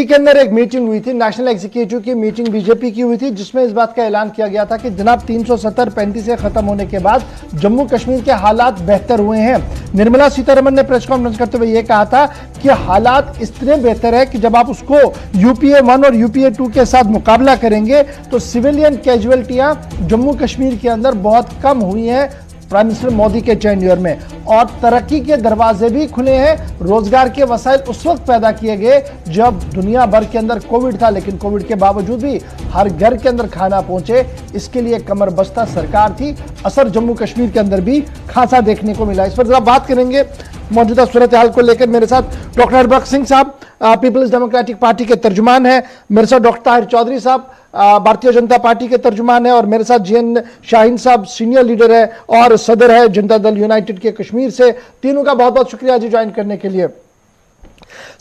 के अंदर एक मीटिंग हुई थी, नेशनल एग्जीक्यूटिव की मीटिंग बीजेपी की हुई थी, जिसमें इस बात का ऐलान किया गया था कि जनाब 370-35 से खत्म होने के बाद जम्मू कश्मीर के हालात बेहतर हुए हैं। निर्मला सीतारमण ने प्रेस कॉन्फ्रेंस करते हुए यह कहा था कि हालात इतने बेहतर है कि जब आप उसको यूपीए 1 और यूपीए 2 के साथ मुकाबला करेंगे तो सिविलियन कैजुअलिटियां जम्मू कश्मीर के अंदर बहुत कम हुई हैं प्राइम मिनिस्टर मोदी के टेन्योर में, और तरक्की के दरवाजे भी खुले हैं। रोजगार के वसाइल उस वक्त पैदा किए गए जब दुनिया भर के अंदर कोविड था, लेकिन कोविड के बावजूद भी हर घर के अंदर खाना पहुंचे, इसके लिए कमर बस्ता सरकार थी। असर जम्मू कश्मीर के अंदर भी खासा देखने को मिला। इस पर जरा बात करेंगे मौजूदा सूरत हाल को लेकर। मेरे साथ डॉक्टर हरबख्श सिंह साहब पीपल्स डेमोक्रेटिक पार्टी के तर्जुमान है, मेरे साथ डॉक्टर ताहिर चौधरी साहब भारतीय जनता पार्टी के तर्जुमान है, और मेरे साथ जीएन शाहीन साहब सीनियर लीडर है और सदर है जनता दल यूनाइटेड के कश्मीर से। तीनों का बहुत बहुत शुक्रिया जी ज्वाइन करने के लिए।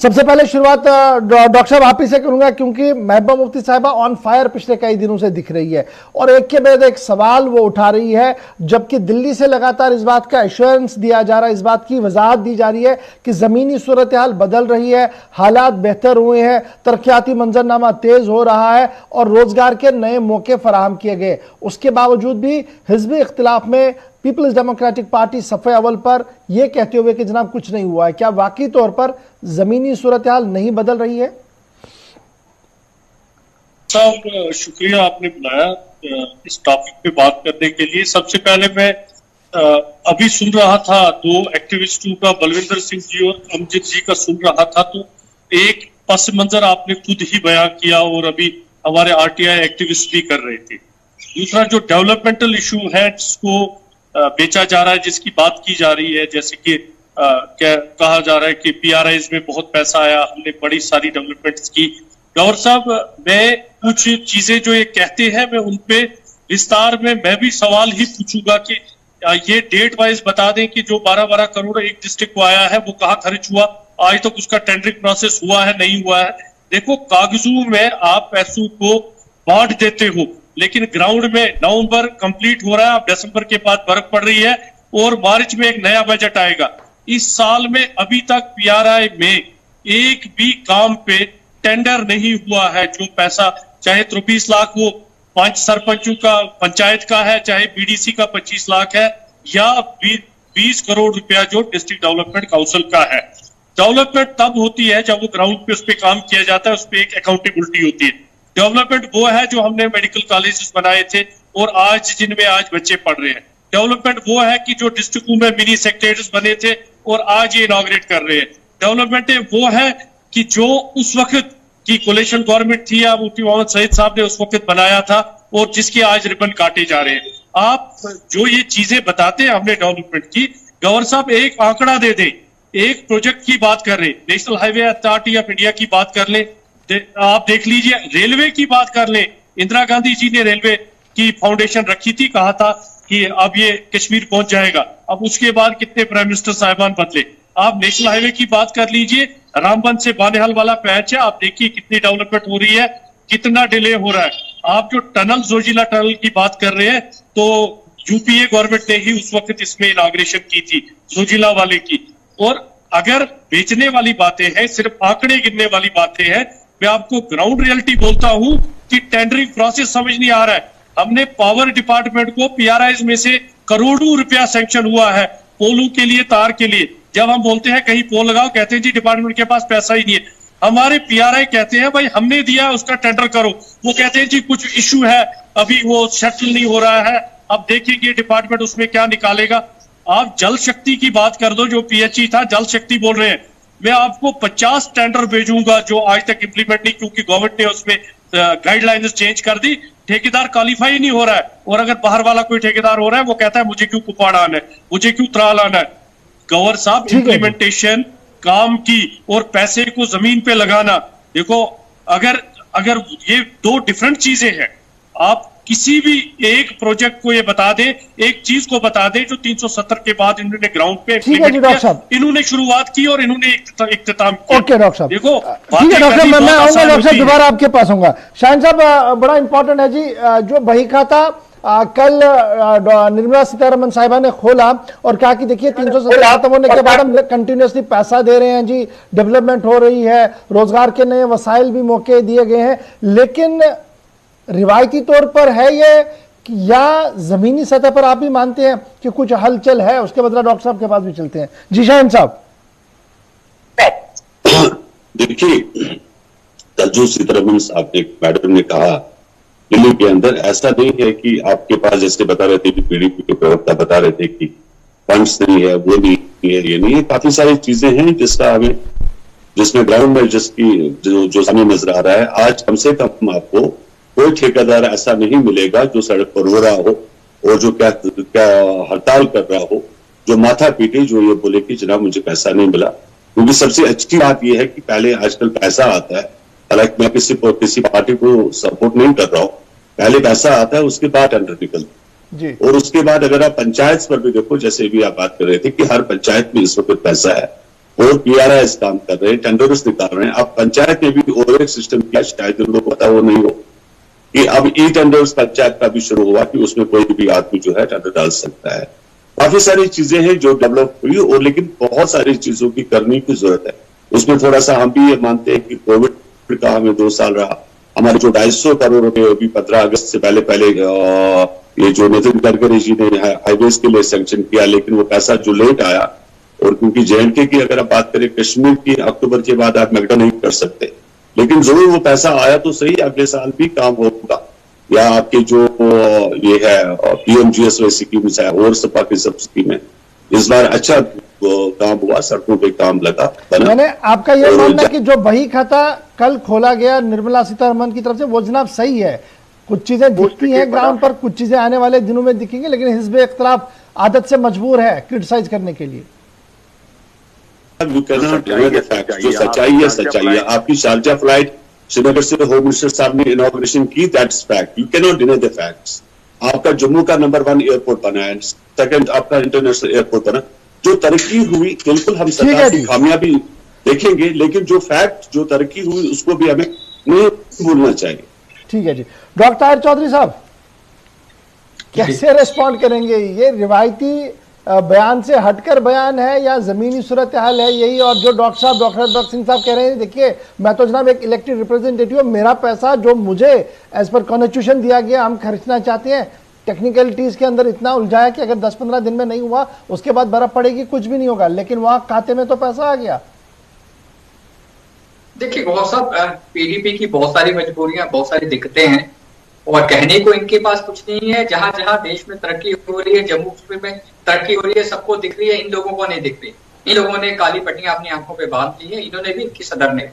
सबसे पहले शुरुआत डॉक्टर साहब आप ही से करूंगा, क्योंकि महबूबा मुफ्ती साहिबा ऑन फायर पिछले कई दिनों से दिख रही है और एक के बाद एक सवाल वो उठा रही है, जबकि दिल्ली से लगातार इस बात का एश्योरेंस दिया जा रहा है, इस बात की वजाहत दी जा रही है कि जमीनी सूरत हाल बदल रही है, हालात बेहतर हुए हैं, तरक्याती मंजरनामा तेज हो रहा है और रोजगार के नए मौके फराहम किए गए। उसके बावजूद भी हिजबी इख्तिलाफ में पीपल्स डेमोक्रेटिक पार्टी सफ़े अव्वल पर यह कहते हुए कि जनाब कुछ नहीं हुआ है। क्या वाकई तौर पर जमीनी सूरत हाल नहीं बदल रही है? साहब शुक्रिया आपने बुलाया इस टॉपिक पे बात करने के लिए। सबसे पहले मैं अभी सुन रहा था दो एक्टिविस्टों का, बलविंदर सिंह जी और अमजद जी का सुन रहा था, तो एक पस मंजर आपने खुद ही बयां किया और अभी हमारे आरटीआई एक्टिविस्ट भी कर रहे थे। दूसरा जो डेवलपमेंटल इशू है जिसको बेचा जा रहा है, जिसकी बात की जा रही है, जैसे कि क्या कहा जा रहा है कि पीआरआईज में बहुत पैसा आया, हमने बड़ी सारी डेवलपमेंट्स की। गौर साहब, मैं कुछ चीजें जो ये कहते हैं मैं उन पे विस्तार में मैं भी सवाल ही पूछूंगा कि ये डेट वाइज बता दें कि जो 12-12 करोड़ एक डिस्ट्रिक्ट को आया है वो कहाँ खर्च हुआ, आज तक उसका टेंडरिंग प्रोसेस हुआ है नहीं हुआ है। देखो, कागजों में आप पैसों को बांट देते हो, लेकिन ग्राउंड में नवंबर कंप्लीट हो रहा है, अब दिसंबर के बाद बर्फ पड़ रही है और मार्च में एक नया बजट आएगा। इस साल में अभी तक पीआरआई में एक भी काम पे टेंडर नहीं हुआ है। जो पैसा चाहे 23 लाख वो 5 सरपंचों का पंचायत का है, चाहे बीडीसी का 25 लाख है, या 20 करोड़ रुपया जो डिस्ट्रिक्ट डेवलपमेंट काउंसिल का है। डेवलपमेंट तब होती है जब वो ग्राउंड पे उस पर काम किया जाता है, उस पर एक अकाउंटेबिलिटी होती है। डेवलपमेंट वो है जो हमने मेडिकल कॉलेजेस बनाए थे और आज जिनमें आज बच्चे पढ़ रहे हैं। डेवलपमेंट वो है कि जो डिस्ट्रिक्टों में मिनी सेक्रेटरीज बने थे और आज ये इनॉग्रेट कर रहे हैं। डेवलपमेंट वो है कि जो उस वक्त की कोलिशन गवर्नमेंट थी या मुफ्ती मोहम्मद सईद साहब ने उस वक्त बनाया था और जिसके आज रिबन काटे जा रहे हैं। आप जो ये चीजें बताते हैं हमने डेवलपमेंट की, गवर्नर साहब एक आंकड़ा दे दें, एक प्रोजेक्ट की बात कर रहे, national highway authority of India की बात कर ले, आप देख लीजिए, रेलवे की बात कर ले, इंदिरा गांधी जी ने रेलवे की फाउंडेशन रखी थी, कहा था कि अब ये कश्मीर पहुंच जाएगा। अब उसके बाद कितने प्राइम मिनिस्टर साहिबान बदले। आप नेशनल हाईवे की बात कर लीजिए, रामबन से बानेहाल वाला पैच है, आप देखिए कितनी डेवलपमेंट हो रही है, कितना डिले हो रहा है। आप जो टनल जोजिला टनल की बात कर रहे हैं, तो यूपीए गवर्नमेंट ने ही उस वक्त इसमें इनॉग्रेशन की थी जोजिला वाले की। और अगर बेचने वाली बातें हैं, सिर्फ आंकड़े गिनने वाली बातें हैं, मैं आपको ग्राउंड रियलिटी बोलता हूं कि टेंडरिंग प्रोसेस समझ नहीं आ रहा है। हमने पावर डिपार्टमेंट को पीआरआईज में से करोड़ों रुपया सैंक्शन हुआ है पोलों के लिए, तार के लिए। जब हम बोलते हैं कहीं पोल लगाओ, कहते हैं जी डिपार्टमेंट के पास पैसा ही नहीं है। हमारे पीआरआई कहते हैं भाई हमने दिया उसका टेंडर करो, वो कहते हैं जी कुछ इश्यू है, अभी वो सेटल नहीं हो रहा है, अब देखेंगे डिपार्टमेंट उसमें क्या निकालेगा। आप जल शक्ति की बात कर दो, जो पीएचई था जल शक्ति बोल रहे हैं, मैं आपको 50 टेंडर भेजूंगा जो आज तक इंप्लीमेंट नहीं, क्योंकि गवर्नमेंट ने उसमें गाइडलाइंस चेंज कर दी, ठेकेदार क्वालिफाई नहीं हो रहा है। और अगर बाहर वाला कोई ठेकेदार हो रहा है, वो कहता है मुझे क्यों कुपाड़ आना है, मुझे क्यों त्राल आना है। गवर्नर साहब, इंप्लीमेंटेशन काम की और पैसे को जमीन पे लगाना, देखो अगर ये दो डिफरेंट चीजें हैं। आप किसी भी एक प्रोजेक्ट को ये बता दें, एक चीज को बता दें जो 370 के बाद इन्होंने ग्राउंड पे डॉक्टर साहब, इन्होंने शुरुआत की और इन्होंने इख्तिताम किया। ओके डॉक्टर साहब, देखो ठीक है डॉक्टर, मैं आऊंगा डॉक्टर साहब, दोबारा आपके पास आऊंगा। शाहीन साहब, बड़ा इंपॉर्टेंट है जी, जो बही खाता कल निर्मला सीतारमण साहिबा ने खोला और कहा कि देखिए 370 खत्म होने के बाद हम कंटिन्यूसली पैसा दे रहे हैं जी, डेवलपमेंट हो रही है, रोजगार के नए वसाइल भी मौके दिए गए हैं। लेकिन रिवायती तौर पर है ये या जमीनी सतह पर आप भी मानते हैं कि कुछ हलचल है? उसके बदला डॉक्टर साहब के पास भी चलते हैं। जी शाहीन साहब। देखिए, जो सीतारमण साहब ने मैडम ने कहा दिल्ली के अंदर, ऐसा नहीं है कि आपके पास जैसे बता रहे थे कि पीडीपी के प्रवक्ता बता रहे थे कि फंड्स नहीं है, वो नहीं है, ये नहीं है। काफी सारी चीजें हैं जिसका हमें, जिसमें ग्राउंड में जिसकी जो सामने नजर आ रहा है। आज कम से कम आपको कोई ठेकेदार ऐसा नहीं मिलेगा जो सड़क पर रो रहा हो और जो क्या हड़ताल कर रहा हो, जो माथा पीटे, जो ये बोले कि जनाब मुझे पैसा नहीं मिला। क्योंकि सबसे अच्छी बात यह है कि पहले आजकल पैसा आता है, हालांकि मैं किसी पार्टी को सपोर्ट नहीं कर रहा हूं, पहले पैसा आता है उसके बाद टेंडर निकलता है। और उसके बाद अगर आप पंचायत पर भी देखो, जैसे भी आप बात कर रहे थे कि हर पंचायत में इस वक्त पैसा है और PRIs काम कर रहे हैं, टेंडर्स निकाल रहे हैं। अब पंचायत में भी और एक सिस्टम किया, शायद उन लोगों को पता वो नहीं हो कि अब ई टेंडर्स पंचायत का भी शुरू हुआ कि उसमें कोई भी आदमी जो है टेंडर डाल सकता है। काफी सारी चीजें हैं जो डेवलप हुई, और लेकिन बहुत सारी चीजों की करने की जरूरत है। उसमें थोड़ा सा हम भी ये मानते हैं कि कोविड का हमें 2 साल रहा, हमारे जो 250 करोड़ रुपए अभी 15 अगस्त से पहले ये जो नितिन गडकरी जी ने हाईवेज के लिए सैंक्शन किया, लेकिन वो पैसा जो लेट आया, और क्योंकि JNK की अगर आप बात करें, कश्मीर की अक्टूबर के बाद आप मैगडा नहीं कर सकते, लेकिन जरूर वो पैसा आया तो सही, अगले साल भी काम होगा। या आपके जो ये है PMGSY स्कीम है और सपा की सब स्कीम है, इस बार अच्छा काम हुआ, सड़कों पे काम लगा बना। मैंने आपका यह मानना कि जो बही खाता कल खोला गया निर्मला सीतारमण की तरफ से, वो जनाब सही है? कुछ चीजें दिखती हैं ग्राउंड पर, कुछ चीजें आने वाले दिनों में दिखेंगी, लेकिन हिज़्ब इख्तिलाफ आदत से मजबूर है क्रिटिसाइज करने के लिए। You can not deny the fact, जो सच्चाई है सच्चाई है। आपकी शारजा फ्लाइट श्रीनगर से होम मिनिस्टर साहब ने इनॉग्रेशन की, that's fact, you can not deny the facts. आपका जम्मू का नंबर 1 एयरपोर्ट बना है, सेकंड आपका इंटरनेशनल एयरपोर्ट बना, जो तरक्की हुई, बिल्कुल हम सरकार की खामियाबी देखेंगे, लेकिन जो फैक्ट, जो तरक्की हुई, उसको भी हमें नहीं भूलना चाहिए। ठीक है जी। डॉक्टर ताहिर चौधरी साहब कैसे रिस्पॉन्ड करेंगे? ये रिवायती बयान से हटकर बयान है या जमीनी सूरत हाल है यही? और जो डॉक्टर हरबख्श सिंह साहब कह रहे हैं, देखिए मैं तो जनाब एक इलेक्टेड रिप्रेजेंटेटिव, मेरा पैसा जो मुझे एज पर कॉन्स्टिट्यूशन दिया गया हम खर्चना चाहते हैं, टेक्निकलिटीज के अंदर इतना उलझाया कि अगर 10-15 दिन में नहीं हुआ उसके बाद बर्फ पड़ेगी, कुछ भी नहीं होगा, लेकिन वहां खाते में तो पैसा आ गया। देखिए गौर साहब, PDP की बहुत सारी मजबूरियां, बहुत सारी दिक्कतें हैं, और कहने को इनके पास कुछ नहीं है। जहां जहां देश में तरक्की हो रही है, जम्मू कश्मीर में तरक्की हो रही है, सबको दिख रही है, इन लोगों को नहीं दिख रही। इन लोगों ने काली पट्टियां अपनी आंखों पे बांध ली है, इन्होंने भी, इनकी सदर ने।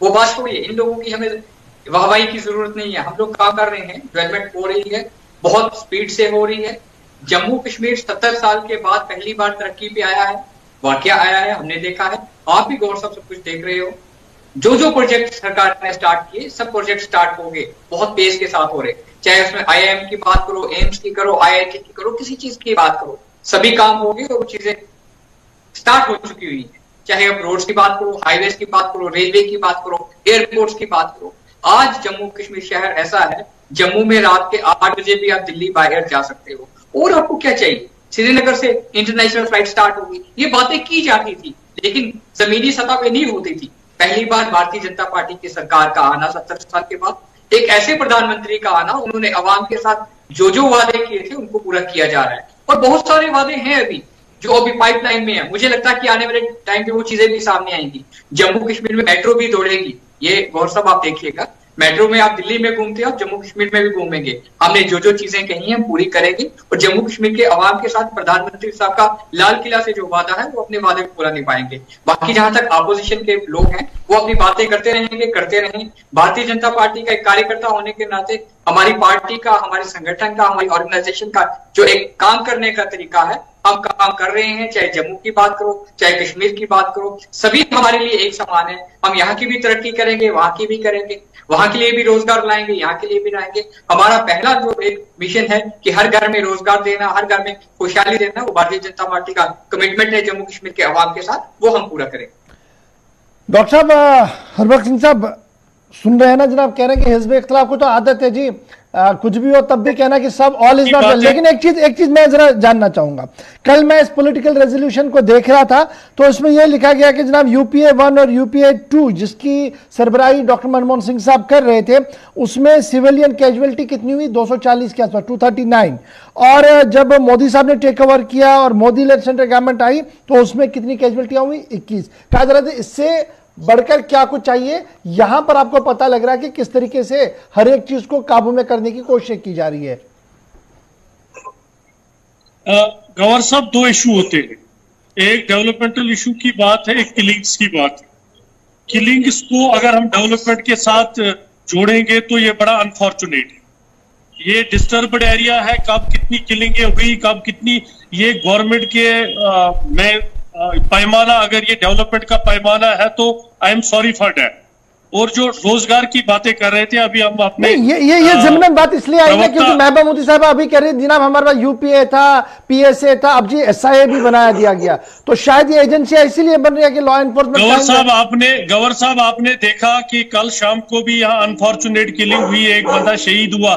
वो बात छोड़िए, इन लोगों की हमें वाहवाही की जरूरत नहीं है। हम लोग काम कर रहे हैं, डेवलपमेंट हो रही है, बहुत स्पीड से हो रही है। जम्मू कश्मीर 70 साल के बाद पहली बार तरक्की पे आया है, वाकया आया है, हमने देखा है। आप भी गौर साहब सब कुछ देख रहे हो। जो जो प्रोजेक्ट सरकार ने स्टार्ट किए, सब प्रोजेक्ट स्टार्ट हो गए, बहुत पेस के साथ हो रहे। चाहे उसमें IIM की बात करो, एम्स की करो, IIT की करो, किसी चीज की बात करो, सभी काम हो गए और वो चीजें स्टार्ट हो चुकी हुई है। चाहे आप रोड्स की बात करो, हाईवेज की बात करो, रेलवे की बात करो, एयरपोर्ट्स की बात करो। आज जम्मू कश्मीर शहर ऐसा है, जम्मू में रात के 8 बजे भी आप दिल्ली बाहर जा सकते हो। और आपको क्या चाहिए? श्रीनगर से इंटरनेशनल फ्लाइट स्टार्ट होगी, ये बातें की जाती थी, लेकिन जमीनी सतह पे नहीं होती थी। पहली बार भारतीय जनता पार्टी की सरकार का आना 70 साल के बाद, एक ऐसे प्रधानमंत्री का आना, उन्होंने अवाम के साथ जो जो वादे किए थे उनको पूरा किया जा रहा है। और बहुत सारे वादे हैं अभी जो अभी पाइपलाइन में है। मुझे लगता है कि आने वाले टाइम पे वो चीजें भी सामने आएंगी। जम्मू कश्मीर में मेट्रो भी दौड़ेगी, ये गौर साहब आप देखिएगा। मेट्रो में आप दिल्ली में घूमते हो, आप जम्मू कश्मीर में भी घूमेंगे। हमने जो जो चीजें कही हैं पूरी करेंगे, और जम्मू कश्मीर के अवाम के साथ प्रधानमंत्री साहब का लाल किला से जो वादा है वो अपने वादे को पूरा निभाएंगे। बाकी जहां तक अपोजिशन के लोग हैं वो अपनी बातें करते रहेंगे, करते रहें। भारतीय जनता पार्टी का एक कार्यकर्ता होने के नाते हमारी पार्टी का, हमारे संगठन का, हमारी ऑर्गेनाइजेशन का जो एक काम करने का तरीका है, हम काम कर रहे हैं। चाहे जम्मू की बात करो, चाहे कश्मीर की बात करो, सभी हमारे लिए एक समान है। हम यहाँ की भी तरक्की करेंगे, वहां की भी करेंगे, वहां के लिए भी रोजगार लाएंगे, यहाँ के लिए भी लाएंगे। हमारा पहला जो एक मिशन है कि हर घर में रोजगार देना, हर घर में खुशहाली देना, वो भारतीय जनता पार्टी का कमिटमेंट है जम्मू कश्मीर के अवाम के साथ, वो हम पूरा करेंगे। डॉक्टर साहब, हरबख्श सिंह साहब सुन रहे हैं ना जनाब, कह रहे हैं कि हिज़्ब इख्तिलाफ को तो आदत है जी, कुछ भी हो तब भी कहना कि सब ऑल इज नॉट वेल। लेकिन एक चीज मैं जरा जानना चाहूंगा, कल मैं इस पॉलिटिकल रेजोल्यूशन को देख रहा था तो इसमें यह लिखा गया कि जनाब यूपीए 1 और यूपीए 2 जिसकी सरबराही डॉक्टर मनमोहन सिंह साहब कर रहे थे, उसमें सिविलियन कैजुअलिटी कितनी हुई 240 के आसपास 239, और जब मोदी साहब ने टेक ओवर किया और मोदी लेड सेंट्रल गवर्नमेंट आई तो उसमें कितनी कैजुअलिटियां हुई 21। कहा जा रहा था इससे बढ़कर क्या कुछ चाहिए। यहां पर आपको पता लग रहा है कि किस तरीके से हर एक चीज को काबू में करने की कोशिश की जा रही है। गवर्नर साहब, दो इशू होते हैं, एक डेवलपमेंटल इशू की बात है, एक किलिंग्स की बात है। किलिंग्स को अगर हम डेवलपमेंट के साथ जोड़ेंगे तो ये बड़ा अनफॉर्चुनेट है। ये डिस्टर्ब्ड एरिया है, कब कितनी किलिंगें हुई, कब कितनी, ये गवर्नमेंट के पैमाना, अगर ये डेवलपमेंट का पैमाना है तो I am sorry for that. और जो रोजगार की बातें कर रहे थे अभी हम अपने ये ज़मीन बात इसलिए आई है क्योंकि महबूबा मुफ्ती साहब अभी कह रहे जनाब हमारे पास यूपीए था, पीएसए था, अब जी एसआईए भी बनाया दिया गया, तो शायद ये एजेंसियां इसीलिए बन रही है कि लॉ एनफोर्समेंट। गवर्नर साहब आपने देखा कि कल शाम को भी यहाँ अनफॉर्चुनेट किलिंग हुई, एक बंदा शहीद हुआ।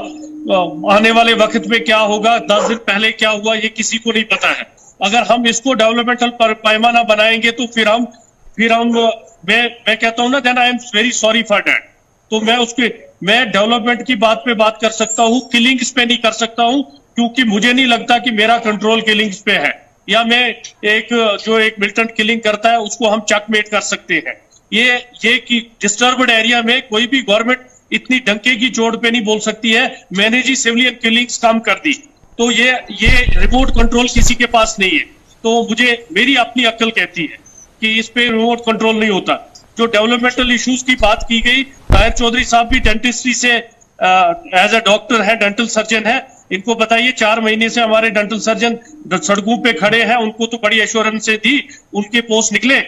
आने वाले वक्त में क्या होगा, 10 दिन पहले क्या हुआ, ये किसी को नहीं पता है। अगर हम इसको डेवलपमेंटल पैमाना बनाएंगे तो फिर हम मैं कहता हूं ना, then I am very sorry for that. तो मैं डेवलपमेंट की बात पे बात कर सकता हूं, किलिंग्स पे नहीं कर सकता हूं, क्योंकि मुझे नहीं लगता कि मेरा कंट्रोल किलिंग्स पे है, या मैं जो एक मिलिटेंट किलिंग करता है उसको हम चेकमेट कर सकते हैं। ये कि डिस्टर्ब्ड एरिया में कोई भी गवर्नमेंट इतनी डंके की चोट पे नहीं बोल सकती है मैंने जी सिविलियन किलिंग्स कम कर दी, तो ये रिमोट कंट्रोल किसी के पास नहीं है। तो मेरी अपनी अक्ल कहती है कि इस पे रिमोट कंट्रोल नहीं होता। जो डेवलपमेंटल इश्यूज की बात की गई, ताहिर चौधरी साहब भी डेंटिस्ट्री से एज अ डॉक्टर है, डेंटल सर्जन है, इनको बताइए 4 महीने से हमारे डेंटल सर्जन सड़कों पे खड़े हैं, उनको तो बड़ी एश्योरेंस से थी, उनके पोस्ट निकले।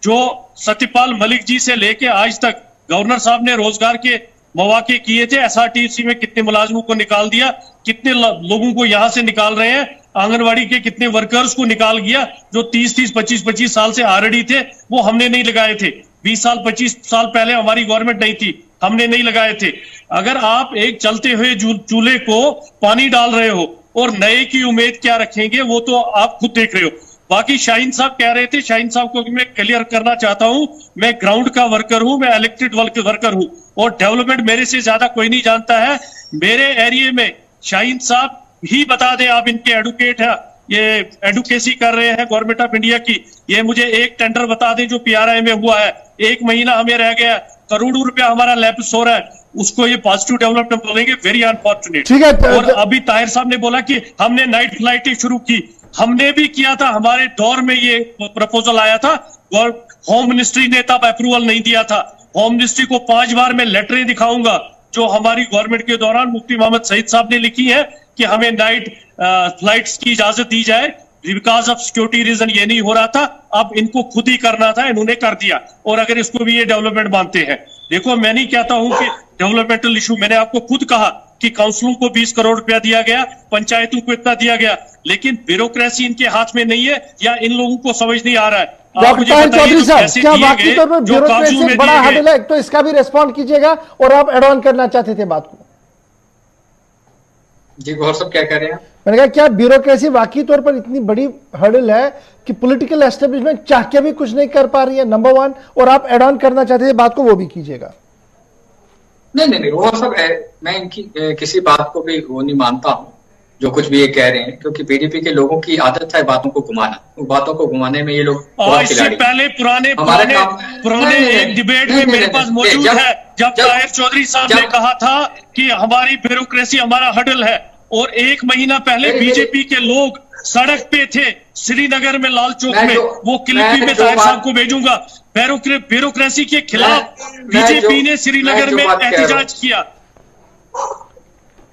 जो सत्यपाल मलिक जी से लेके आज तक गवर्नर साहब ने रोजगार के मौके किए थे, एसआरटीसी में कितने मुलाजमों को निकाल दिया, कितने लोगों को यहां से निकाल रहे हैं, आंगनवाड़ी के कितने वर्कर्स को निकाल गया जो 30-30, 25-25 साल से आरडी थे, वो हमने नहीं लगाए थे। 20 साल 25 साल पहले हमारी गवर्नमेंट नहीं थी, हमने नहीं लगाए थे। अगर आप एक चलते हुए चूल्हे को पानी डाल रहे हो और नए की उम्मीद क्या रखेंगे, वो तो आप खुद देख रहे हो। बाकी शाहीन साहब कह रहे थे, शाहीन साहब को मैं क्लियर करना चाहता हूं, मैं ग्राउंड का वर्कर हूं, मैं इलेक्टेड वर्कर हूं और डेवलपमेंट मेरे से ज्यादा कोई नहीं जानता है। मेरे एरिया में शाहीन साहब ही बता दें, आप इनके एडवोकेट है, ये एडवोकेसी कर रहे हैं गवर्नमेंट ऑफ इंडिया की, ये मुझे एक टेंडर बता दें जो पीआरआई में हुआ है, 1 महीना हमें रह गया, करोड़ों रुपया हमारा लैप्स हो रहा है, उसको ये पॉजिटिव डेवलपमेंट बोलेंगे, वेरी अनफॉर्चुनेट। ठीक है। और अभी ताहिर साहब ने बोला कि हमने नाइट फ्लाइटें शुरू की, हमने भी किया था, हमारे दौर में ये प्रपोजल आया था, होम मिनिस्ट्री ने तब अप्रूवल नहीं दिया था। होम मिनिस्ट्री को 5 बार मैं लेटरें दिखाऊंगा जो हमारी गवर्नमेंट के दौरान मुफ्ती मोहम्मद सईद साहब ने लिखी है कि हमें नाइट फ्लाइट्स की इजाजत दी जाए, बिकॉज ऑफ सिक्योरिटी रीजन ये नहीं हो रहा था, अब इनको खुद ही करना था, इन्होंने कर दिया। और अगर इसको भी ये डेवलपमेंट मानते हैं, देखो मैं नहीं कहता हूं कि डेवलपमेंटल इशू, मैंने आपको खुद कहा कि काउंसिलों को 20 करोड़ रुपया दिया गया, पंचायतों को इतना दिया गया, लेकिन ब्यूरोक्रेसी इनके हाथ में नहीं है, या इन लोगों को समझ नहीं आ रहा है। डॉक्टर चौधरी साहब, क्या वाकई तौर पर ब्यूरोक्रेसी बड़ा हर्डल है? तो इसका भी रिस्पॉन्ड कीजिएगा, और आप एड ऑन करना चाहते थे बात को। जी गौर साहब क्या कह रहे हैं? मैंने कहा क्या ब्यूरोक्रेसी वाकई तौर पर इतनी बड़ी हर्डल है कि पॉलिटिकल एस्टेब्लिशमेंट चाह के भी कुछ नहीं कर पा रही है, नंबर 1, और आप एड ऑन करना चाहते थे बात को, वो भी कीजिएगा। नहीं गौर साहब, मैं इनकी किसी बात को भी वो नहीं मानता हूँ जो कुछ भी ये कह रहे हैं, क्योंकि पीडीपी के लोगों की आदत है बातों को घुमाना, बातों को घुमाने में ये लोग इससे पहले पुराने एक डिबेट में मेरे पास मौजूद है, जब ताहिर चौधरी साहब ने कहा था कि हमारी ब्यूरोक्रेसी हमारा हडल है, और 1 महीना पहले बीजेपी के लोग सड़क पे थे श्रीनगर में, लाल चौक में, वो क्लिप भी मैं ताहिर साहब को भेजूंगा। ब्यूरोक्रेसी के खिलाफ बीजेपी ने श्रीनगर में एहतजाज किया।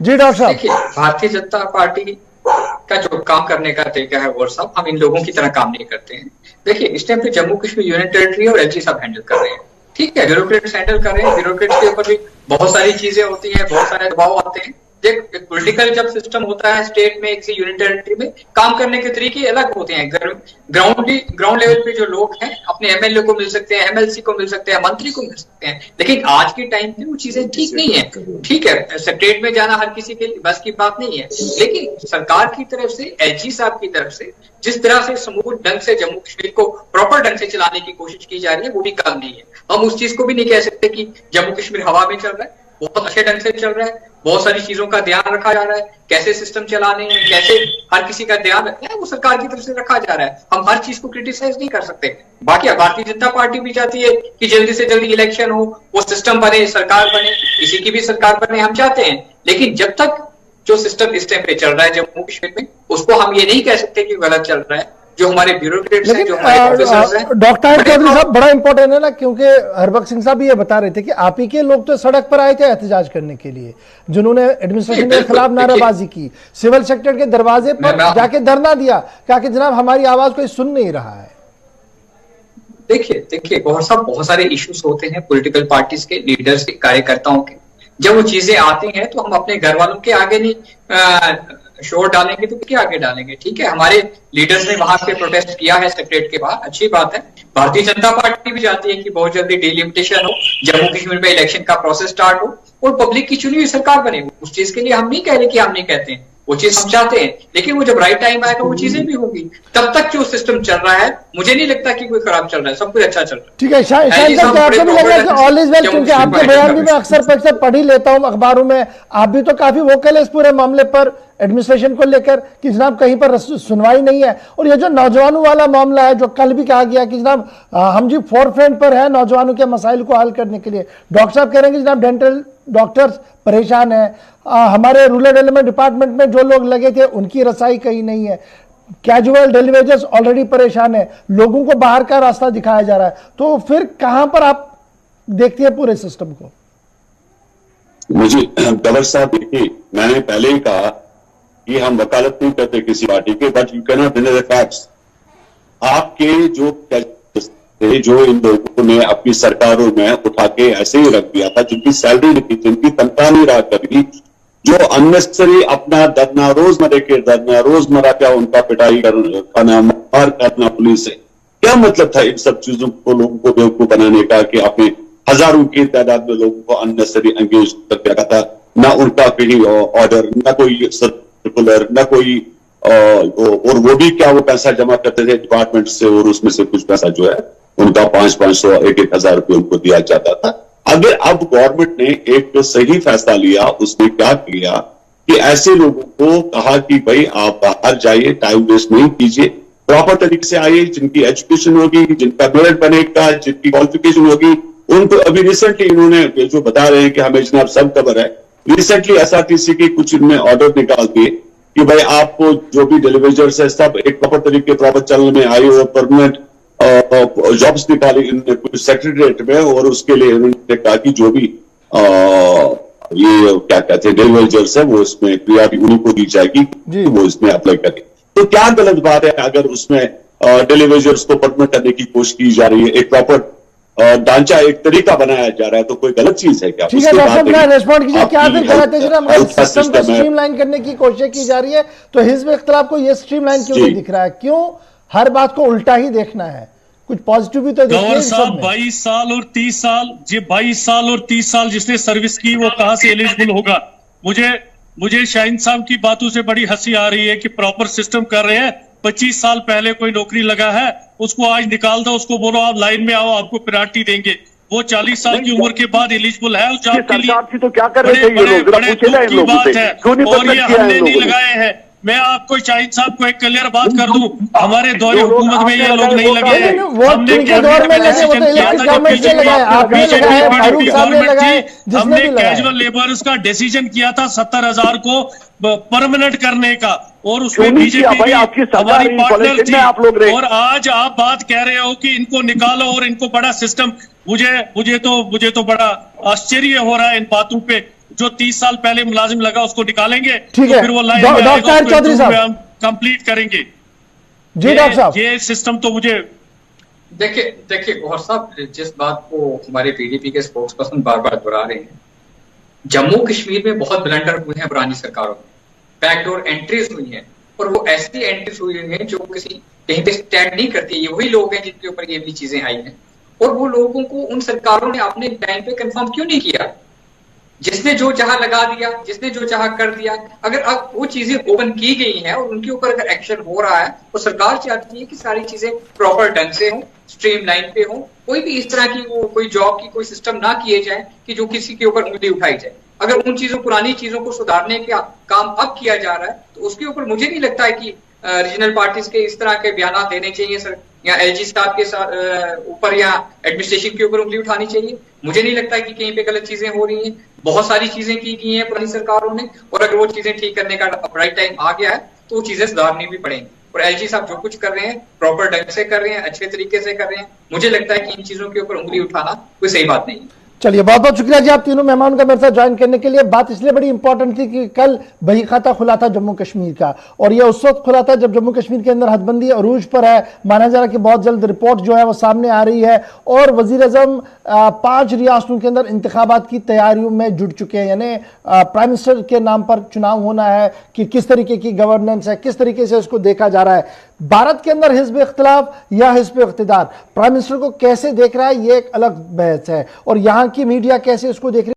जी डॉक्टर साहब, देखिए भारतीय जनता पार्टी का जो काम करने का तरीका है गौर साहब, हम इन लोगों की तरह काम नहीं करते हैं। देखिए इस टाइम पे जम्मू कश्मीर यूनियन टेरिटरी और एलजी साहब हैंडल कर रहे हैं, ठीक है, ब्यूरोक्रेट्स हैंडल कर रहे हैं, ब्यूरोक्रेट्स के ऊपर भी बहुत सारी चीजें होती है, बहुत सारे दबाव आते हैं, पॉलिटिकल जब सिस्टम होता है स्टेट में, एक यूनियन टेरिटरी में, काम करने के तरीके अलग होते हैं। ग्राउंड लेवल पे जो लोग हैं अपने एमएलए को मिल सकते हैं, एमएलसी को मिल सकते हैं, मंत्री को मिल सकते हैं, लेकिन आज के टाइम पे वो चीजें ठीक नहीं है। ठीक है, स्टेट में जाना हर किसी के बस की बात नहीं है, लेकिन सरकार की तरफ से, एलजी साहब की तरफ से जिस तरह से समूह ढंग से जम्मू कश्मीर को प्रॉपर ढंग से चलाने की कोशिश की जा रही है वो भी कम नहीं है। हम उस चीज को भी नहीं कह सकते कि जम्मू कश्मीर हवा में चल रहा है, बहुत अच्छे ढंग से चल रहा है, बहुत सारी चीजों का ध्यान रखा जा रहा है, कैसे सिस्टम चलाने हैं, कैसे हर किसी का ध्यान रखना है, वो सरकार की तरफ से रखा जा रहा है। हम हर चीज को क्रिटिसाइज नहीं कर सकते। बाकी भारतीय जनता पार्टी भी चाहती है कि जल्दी से जल्दी इलेक्शन हो, वो सिस्टम बने, सरकार बने, किसी की भी सरकार बने, हम चाहते हैं, लेकिन जब तक जो सिस्टम इस टाइम पे चल रहा है जम्मू कश्मीर में, उसको हम ये नहीं कह सकते कि गलत चल रहा है। जो हमारे ब्यूरोक्रेट्स हैं, जो हमारे ऑफिसर्स हैं, डॉक्टर चौधरी साहब बड़ा इंपॉर्टेंट है ना, क्योंकि हरबख्श सिंह साहब भी ये बता रहे थे कि आप ही के लोग तो सड़क पर आए थे एहतजाज करने के लिए, जिन्होंने एडमिनिस्ट्रेशन के खिलाफ नारेबाजी की, सिविल सेक्टर के दरवाजे पर जाके धरना दिया, कहा कि जनाब हमारी आवाज कोई सुन नहीं रहा है। देखिए बहुत सारे इश्यूज होते हैं पॉलिटिकल पार्टीज के, लीडर्स के, कार्यकर्ताओं के। जब वो चीजें आती हैं तो हम अपने घर वालों के आगे नहीं शोर डालेंगे तो क्या आगे डालेंगे। ठीक है, हमारे लीडर्स ने वहां पे प्रोटेस्ट किया है सेक्रेटरीट के बाहर, अच्छी बात है। भारतीय जनता पार्टी भी चाहती है कि बहुत जल्दी डिलिमिटेशन हो, जम्मू कश्मीर में इलेक्शन का प्रोसेस स्टार्ट हो और पब्लिक की चुनी हुई सरकार बने। उस चीज के लिए हम नहीं कह रहे कि हम नहीं कहते हैं, वो चीज हम चाहते हैं, लेकिन वो जब राइट टाइम आएगा वो चीजें भी होगी। तब तक जो सिस्टम चल रहा है मुझे नहीं लगता कि कोई खराब चल रहा है, सब कुछ अच्छा चल रहा है। ठीक है, शायद आपको भी लग रहा है कि ऑल इज वेल, क्योंकि आपके बयान भी मैं अक्सर पढ़ ही लेता हूं अखबारों में, आप भी तो काफी वोकल है इस पूरे मामले पर, एडमिनिस्ट्रेशन को लेकर कि जनाब कहीं पर सुनवाई नहीं है। और ये जो नौजवानों वाला मामला है, जो कल भी कहा गया कि जनाब हम जी फोरफ्रंट पर है नौजवानों के मसाइल को हल करने के लिए, डॉक्टर साहब कह रहे हैं कि जनाब डेंटल डॉक्टर्स परेशान है, हमारे रूरल डेवलपमेंट डिपार्टमेंट में जो लोग लगे थे उनकी रसाई कहीं नहीं है, कैजुअल डिलीवरीज ऑलरेडी परेशान है, लोगों को बाहर का रास्ता दिखाया जा रहा है। तो फिर कहां पर आप देखते हैं पूरे सिस्टम को? मुझे कंवर साहब, देखिए मैंने पहले ही कहा कि हम वकालत नहीं करते किसी पार्टी के, but you can not deny the facts. आपके जो इन लोगों ने अपनी सरकारों में उठा के ऐसे ही रख दिया था, जिनकी सैलरी नहीं थी, जिनकी तनख्वाह नहीं रहा कभी, जो अननेसेसरी अपना रोजमर्रा क्या उनका पिटाई करना, मार करना पुलिस से, क्या मतलब था इन सब चीजों को लोगों को बेवकूफ बनाने का कि आपने हजारों की तादाद में लोगों को अननेसेसरी एंगेज कर रखा था, ना उनका कहीं ऑर्डर, ना कोई सर्कुलर, ना कोई और वो भी क्या वो पैसा जमा करते थे डिपार्टमेंट से, और उसमें से कुछ पैसा जो है उनका 500-500 1,000 रुपये उनको दिया जाता था। अगर अब गवर्नमेंट ने एक सही फैसला लिया, उसने क्या किया कि ऐसे लोगों को कहा कि भाई आप बाहर जाइए, टाइम वेस्ट नहीं कीजिए, प्रॉपर तरीके से आइए, जिनकी एजुकेशन होगी, जिनका मेरिट बनेगा, जिनकी क्वालिफिकेशन होगी, उनको अभी रिसेंटली इन्होंने जो बता रहे हैं कि हमें जनाब सब खबर है, रिसेंटली एसआरटीसी के कुछ इनमें ऑर्डर निकाल दिए कि भाई आपको जो भी डिलीवरीजर्स है सब एक प्रॉपर तरीके प्रॉपर चलने में आए और परमानेंट जॉब्स निकाली इन्होंने कुछ सेक्रेटरीट में, और उसके लिए इन्होंने कहा कि जो भी ये क्या कहते हैं डिलीवरीजर्स है वो इसमें प्रियोरिटी उन्हीं को दी जाएगी, वो इसमें अप्लाई करें। तो क्या गलत बात है अगर उसमें डिलीवरीजर्स को परमानेंट करने की कोशिश की जा रही है, एक प्रॉपर ढांचा, एक तरीका बनाया जा रहा है, तो कोई गलत चीज है क्या? ठीक है डॉक्टर साहब, रिस्पॉन्ड कीजिए, क्या फिर गलत है जनाब? सिस्टम को स्ट्रीमलाइन करने की कोशिश की जा रही है, तो हिज़्ब इख्तिलाफ को ये स्ट्रीमलाइन क्यों नहीं दिख रहा है? क्यों हर बात को उल्टा ही देखना है? कुछ पॉजिटिव भी तो देखिए। साहब 22 साल और 30 साल, जी 22 साल और 30 साल जिसने सर्विस की वो कहां से एलिजिबल होगा? मुझे शाहीन साहब की बातों से बड़ी हंसी आ रही है कि प्रॉपर सिस्टम कर रहे हैं। 25 साल पहले कोई नौकरी लगा है, उसको आज निकाल दो, उसको बोलो आप लाइन में आओ, आपको प्रायोरिटी देंगे। वो 40 साल की उम्र के बाद एलिजिबल है उस जॉब के लिए। तो क्या कर रहे थे ये लोग? बड़े दुख की बात है, और ये हमने नहीं लगाए हैं। मैं आपको शाहीन साहब को एक क्लियर बात कर दूं, हमारे दौरे हुकूमत में ये लोग नहीं लगे हैं। हमने कैजुअल लेबर्स का डिसीजन किया था 70,000 को परमानेंट करने का, और उसमें बीजेपी हमारी पार्टनर थी। और आज आप बात कह रहे हो कि इनको निकालो और इनको बड़ा सिस्टम, मुझे तो बड़ा आश्चर्य हो रहा है इन बातों पे। जो 30 साल पहले मुलाजिम लगा उसको निकालेंगे, ठीक है, तो फिर वो लाइन में डॉक्टर चौधरी साहब हम कंप्लीट करेंगे। जी डॉक्टर साहब, ये सिस्टम तो मुझे देखिए गौहर साहब, जिस बात को हमारे पीडीपी के स्पोक्स पर्सन बार बार दोहरा रहे हैं जम्मू कश्मीर में बहुत ब्लंडर हुए हैं पुरानी सरकारों में, बैकडोर एंट्रीज हुई हैं, और वो ऐसी एंट्रीज हुई हैं जो कहीं पे स्टैंड नहीं करती। ये वही लोग हैं जिनके ऊपर ये भी चीजें आई हैं, और वो लोगों को उन सरकारों ने अपने टाइम पे कंफर्म क्यों नहीं किया? जिसने जो चाहा लगा दिया, जिसने जो चाहा कर दिया। अगर अब वो चीजें ओपन की गई हैं और उनके ऊपर अगर एक्शन हो रहा है, तो सरकार चाहती है कि सारी चीजें प्रॉपर ढंग से हो, स्ट्रीमलाइन पे हो, कोई भी इस तरह की वो कोई जॉब की कोई सिस्टम ना किए जाए कि जो किसी के ऊपर उंगली उठाई जाए। अगर उन चीजों पुरानी चीजों को सुधारने का काम अब किया जा रहा है, तो उसके ऊपर मुझे नहीं लगता है कि रीजनल पार्टीज के इस तरह के बयान देने चाहिए सर, या एलजी साहब के ऊपर या एडमिनिस्ट्रेशन के ऊपर उंगली उठानी चाहिए। मुझे नहीं लगता है कि कहीं पे गलत चीजें हो रही हैं। बहुत सारी चीजें की गई हैं पुरानी सरकारों ने, और अगर वो चीजें ठीक करने का राइट टाइम आ गया है तो वो चीजें सुधारनी भी पड़ेंगी। और एलजी साहब जो कुछ कर रहे हैं प्रॉपर ढंग से कर रहे हैं, अच्छे तरीके से कर रहे हैं। मुझे लगता है कि इन चीजों के ऊपर उंगली उठाना कोई सही बात नहीं है। चलिए, बहुत बहुत शुक्रिया जी आप तीनों मेहमानों का मेरे साथ ज्वाइन करने के लिए। बात इसलिए बड़ी इंपॉर्टेंट थी कि कल बही खाता खुला था जम्मू कश्मीर का, और यह उस वक्त खुला था जब जम्मू कश्मीर के अंदर हदबंदी अरूज पर है। माना जा रहा है कि बहुत जल्द रिपोर्ट जो है वो सामने आ रही है, और वजीर आजम 5 रियासतों के अंदर इंतखाबात की तैयारियों में जुट चुके हैं। यानी प्राइम मिनिस्टर के नाम पर चुनाव होना है कि किस तरीके की गवर्नेंस है, किस तरीके से इसको देखा जा रहा है। भारत के अंदर हिज़्ब इख्तिलाफ या हिज़्ब इक़्तिदार प्राइम मिनिस्टर को कैसे देख रहा है, ये एक अलग बहस है, और यहां की मीडिया कैसे इसको देख रही है।